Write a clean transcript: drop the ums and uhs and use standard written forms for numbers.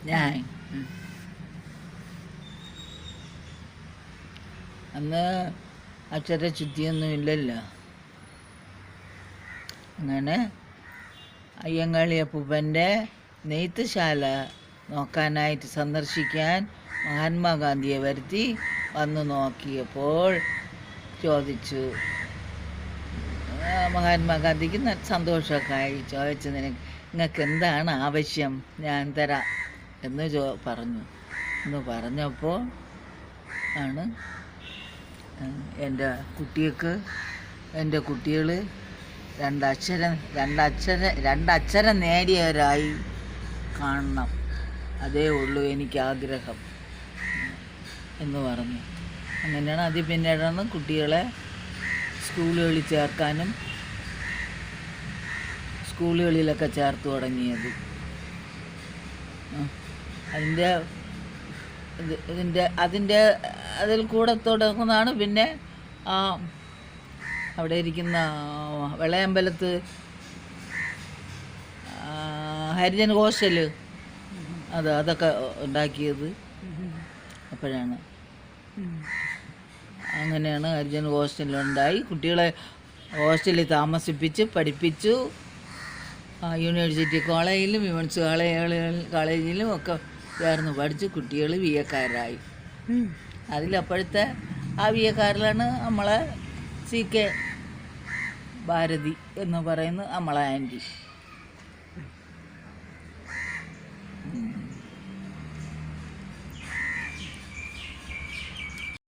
ഞാൻ അന്ന് അക്ഷരശുദ്ധിയൊന്നും ഇല്ലല്ലോ. അങ്ങനെ അയ്യങ്കാളി അപ്പൂപ്പൻ്റെ നെയ്ത്തുശാല നോക്കാനായിട്ട് സന്ദർശിക്കാൻ മഹാത്മാഗാന്ധിയെ വരുത്തി വന്ന് നോക്കിയപ്പോൾ ചോദിച്ചു. മഹാത്മാഗാന്ധിക്ക് സന്തോഷമൊക്കെ ആയി. ചോദിച്ചു, നിങ്ങൾക്ക് എന്താണ് ആവശ്യം, ഞാൻ തരാം എന്ന് പറഞ്ഞു. എന്ന് പറഞ്ഞപ്പോൾ ആണ് എൻ്റെ കുട്ടികൾ രണ്ടക്ഷരം നേടിയവരായി കാണണം, അതേ ഉള്ളൂ എനിക്ക് ആഗ്രഹം എന്ന് പറഞ്ഞു. അങ്ങനെയാണ് അതിൽ പിന്നീടാണ് കുട്ടികളെ സ്കൂളുകളിൽ ചേർക്കാനും സ്കൂളുകളിലൊക്കെ ചേർത്ത് തുടങ്ങിയത്. അതിൽ കൂടെ തുടങ്ങുന്നതാണ്. പിന്നെ അവിടെ ഇരിക്കുന്ന വെള്ളയമ്പലത്ത് ഹരിജൻ ഹോസ്റ്റല് അതൊക്കെ ഉണ്ടാക്കിയത് അപ്പോഴാണ്. അങ്ങനെയാണ് ഹരിജൻ ഹോസ്റ്റലുണ്ടായി. കുട്ടികളെ ഹോസ്റ്റലിൽ താമസിപ്പിച്ച് പഠിപ്പിച്ചു. യൂണിവേഴ്സിറ്റി കോളേജിലും വിമൻസ് കോളേജിലും ഒക്കെ ചേർന്ന് പഠിച്ച് കുട്ടികൾ വിയക്കാരായി. അതിലപ്പോഴത്തെ ആ വിയക്കാരിലാണ് നമ്മളെ CK ഭാരതി എന്ന് പറയുന്ന നമ്മളെ ആൻറ്റി.